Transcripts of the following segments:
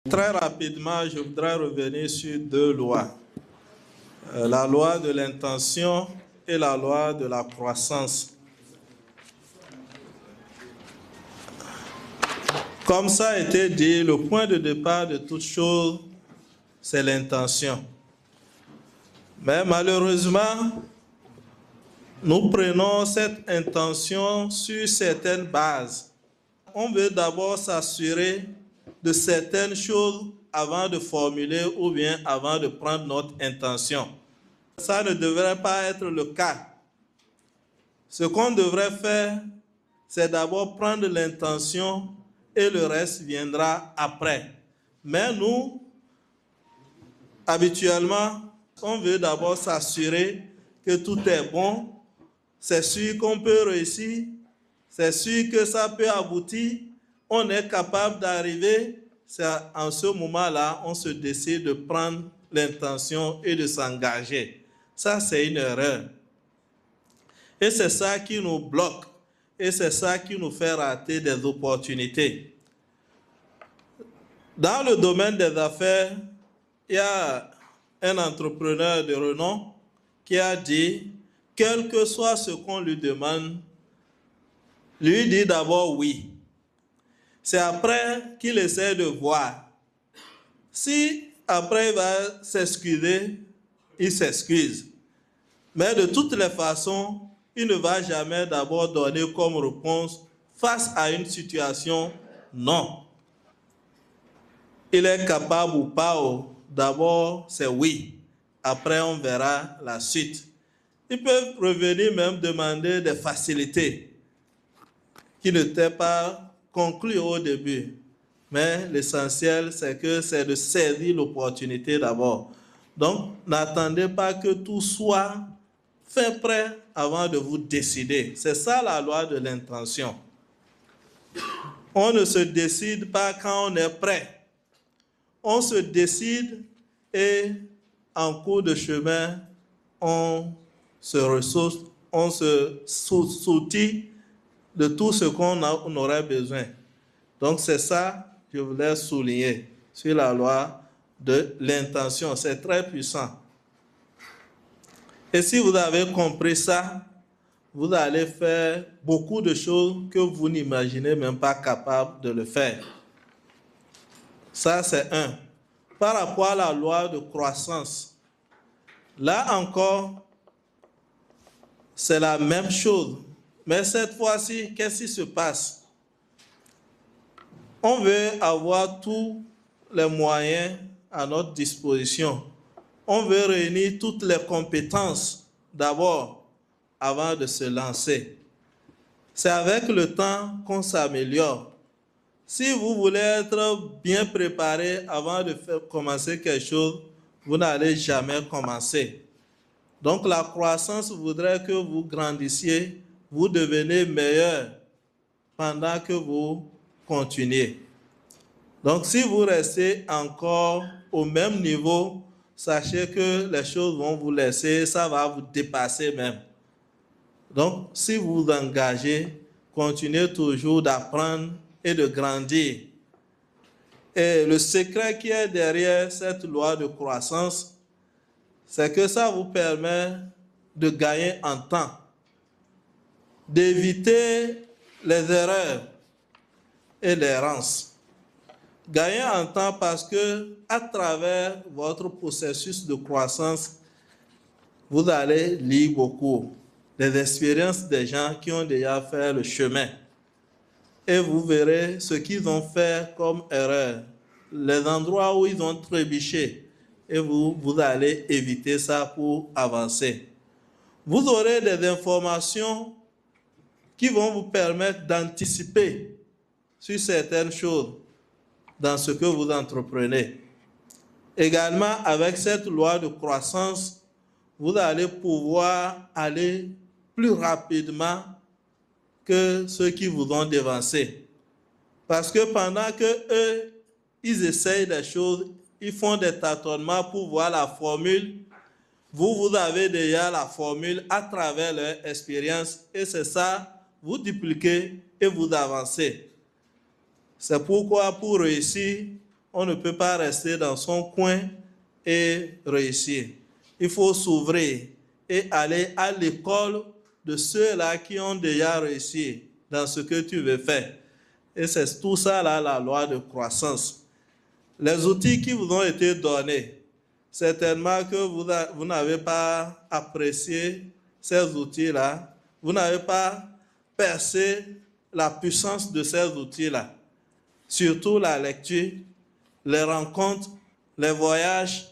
Très rapidement, je voudrais revenir sur deux lois. La loi de l'intention et la loi de la croissance. Comme ça a été dit, le point de départ de toute chose, c'est l'intention. Mais malheureusement, nous prenons cette intention sur certaines bases. On veut d'abord s'assurer de certaines choses avant de formuler ou bien avant de prendre notre intention. Ça ne devrait pas être le cas. Ce qu'on devrait faire, c'est d'abord prendre l'intention et le reste viendra après. Mais nous, habituellement, on veut d'abord s'assurer que tout est bon. C'est sûr qu'on peut réussir. C'est sûr que ça peut aboutir. On est capable d'arriver. C'est en ce moment-là, on se décide de prendre l'intention et de s'engager. Ça, c'est une erreur. Et c'est ça qui nous bloque. Et c'est ça qui nous fait rater des opportunités. Dans le domaine des affaires, il y a un entrepreneur de renom qui a dit, quel que soit ce qu'on lui demande, lui dit d'abord oui. C'est après qu'il essaie de voir. Si après il va s'excuser, il s'excuse. Mais de toutes les façons, il ne va jamais d'abord donner comme réponse face à une situation non. Il est capable ou pas, d'abord c'est oui. Après on verra la suite. Ils peuvent revenir même demander des facilités qui n'étaient pas conclues au début. Mais l'essentiel, c'est que c'est de saisir l'opportunité d'abord. Donc, n'attendez pas que tout soit fait prêt avant de vous décider. C'est ça la loi de l'intention. On ne se décide pas quand on est prêt. On se décide et en cours de chemin, on se ressource, on se soucie de tout ce qu'on aurait besoin. Donc c'est ça que je voulais souligner sur la loi de l'intention. C'est très puissant. Et si vous avez compris ça, vous allez faire beaucoup de choses que vous n'imaginez même pas capable de le faire. Ça, c'est un. Par rapport à la loi de croissance, là encore, c'est la même chose. Mais cette fois-ci, qu'est-ce qui se passe? On veut avoir tous les moyens à notre disposition. On veut réunir toutes les compétences d'abord avant de se lancer. C'est avec le temps qu'on s'améliore. Si vous voulez être bien préparé avant de commencer quelque chose, vous n'allez jamais commencer. Donc la croissance voudrait que vous grandissiez, vous devenez meilleur pendant que vous continuez. Donc si vous restez encore au même niveau, sachez que les choses vont vous laisser, ça va vous dépasser même. Donc si vous vous engagez, continuez toujours d'apprendre et de grandir. Et le secret qui est derrière cette loi de croissance, c'est que ça vous permet de gagner en temps, d'éviter les erreurs et l'errance. Gagner en temps parce que à travers votre processus de croissance, vous allez lire beaucoup des expériences des gens qui ont déjà fait le chemin. Et vous verrez ce qu'ils ont fait comme erreur, les endroits où ils ont trébuché. Et vous allez éviter ça pour avancer. Vous aurez des informations qui vont vous permettre d'anticiper sur certaines choses dans ce que vous entreprenez. Également, avec cette loi de croissance, vous allez pouvoir aller plus rapidement que ceux qui vous ont devancé. Parce que pendant que eux, ils essayent des choses, ils font des tâtonnements pour voir la formule, vous avez déjà la formule à travers leur expérience et c'est ça, vous dupliquez et vous avancez. C'est pourquoi pour réussir, on ne peut pas rester dans son coin et réussir. Il faut s'ouvrir et aller à l'école de ceux-là qui ont déjà réussi dans ce que tu veux faire. Et c'est tout ça là, la loi de croissance. Les outils qui vous ont été donnés, certainement que vous n'avez pas apprécié ces outils-là, vous n'avez pas percé la puissance de ces outils-là. Surtout la lecture, les rencontres, les voyages,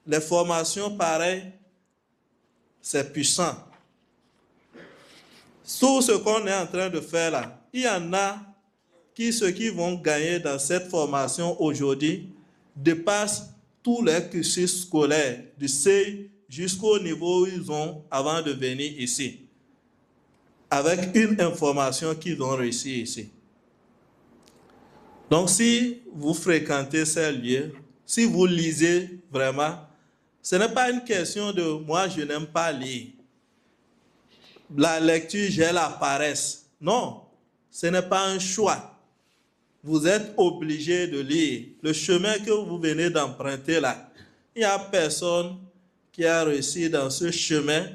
les formations pareilles, c'est puissant. Tout ce qu'on est en train de faire là, il y en a ceux qui vont gagner dans cette formation aujourd'hui dépassent tous les cursus scolaires du CEI jusqu'au niveau où ils ont avant de venir ici, avec une information qu'ils ont réussi ici. Donc si vous fréquentez ces lieux, si vous lisez vraiment, ce n'est pas une question de « moi je n'aime pas lire ». La lecture, j'ai la paresse. Non, ce n'est pas un choix. Vous êtes obligé de lire. Le chemin que vous venez d'emprunter là, il n'y a personne qui a réussi dans ce chemin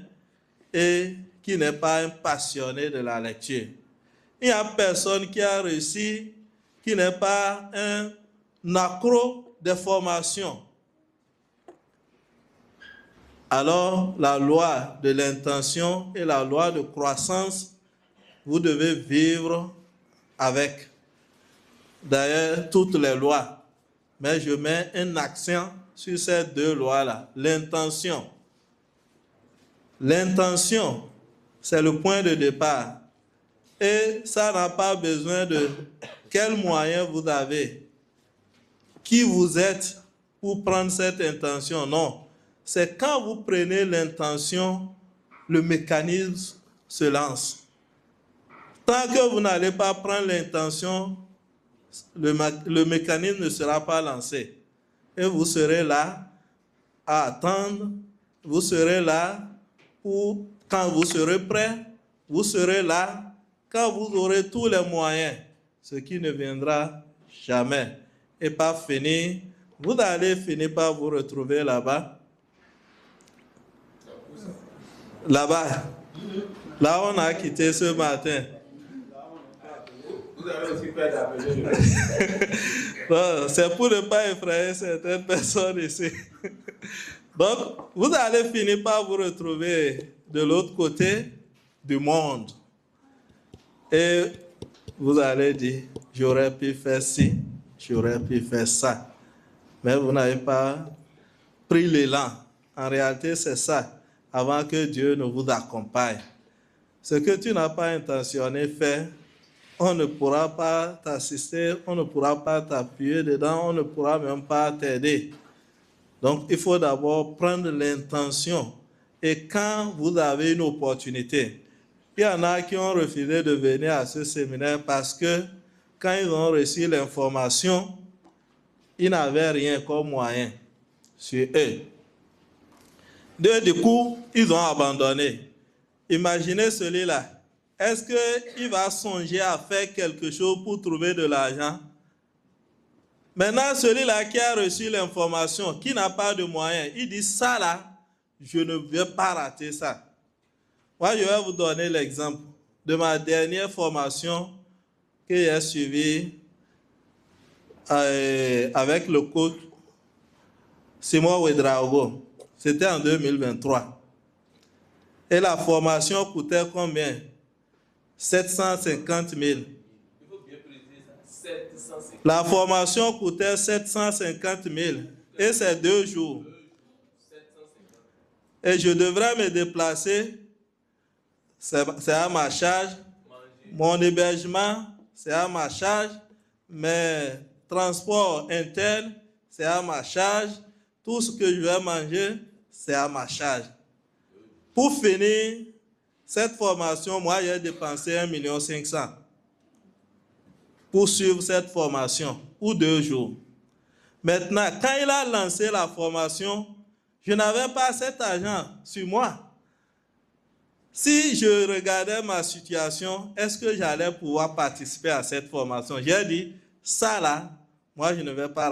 et qui n'est pas un passionné de la lecture. Il n'y a personne qui a réussi qui n'est pas un accro des formations. Alors, la loi de l'intention et la loi de croissance, vous devez vivre avec. D'ailleurs, toutes les lois. Mais je mets un accent sur ces deux lois-là. L'intention. L'intention, c'est le point de départ. Et ça n'a pas besoin de quels moyens vous avez, qui vous êtes pour prendre cette intention. Non. C'est quand vous prenez l'intention, le mécanisme se lance. Tant que vous n'allez pas prendre l'intention, le mécanisme ne sera pas lancé. Et vous serez là à attendre, vous serez là pour, quand vous serez prêt, vous serez là quand vous aurez tous les moyens, ce qui ne viendra jamais. Et pas finir, vous allez finir par vous retrouver là-bas. Là-bas, là on a quitté ce matin. Vous avez aussi peur d'appeler. C'est pour ne pas effrayer certaines personnes ici. Donc, vous allez finir par vous retrouver de l'autre côté du monde. Et vous allez dire, j'aurais pu faire ci, j'aurais pu faire ça. Mais vous n'avez pas pris l'élan. En réalité, c'est ça, avant que Dieu ne vous accompagne. Ce que tu n'as pas intentionné faire, on ne pourra pas t'assister, on ne pourra pas t'appuyer dedans, on ne pourra même pas t'aider. Donc, il faut d'abord prendre l'intention. Et quand vous avez une opportunité, il y en a qui ont refusé de venir à ce séminaire parce que quand ils ont reçu l'information, ils n'avaient rien comme moyen sur eux. Du coup, ils ont abandonné. Imaginez celui-là. Est-ce qu'il va songer à faire quelque chose pour trouver de l'argent? Maintenant, celui-là qui a reçu l'information, qui n'a pas de moyens, il dit ça là, je ne vais pas rater ça. Moi, je vais vous donner l'exemple de ma dernière formation que j'ai suivie avec le coach Simon Ouedraogo. C'était en 2023. Et la formation coûtait combien? 750 000. Il faut bien préciser ça. 750. La formation coûtait 750 000. Et c'est 2 jours. 750. Et je devrais me déplacer. C'est à ma charge. Mon hébergement, c'est à ma charge. Mes transports internes, c'est à ma charge. Tout ce que je vais manger, c'est à ma charge. Pour finir cette formation, moi, j'ai dépensé 1 500 000 pour suivre cette formation, ou 2 jours. Maintenant, quand il a lancé la formation, je n'avais pas cet argent sur moi. Si je regardais ma situation, est-ce que j'allais pouvoir participer à cette formation? J'ai dit, ça là, moi, je ne vais pas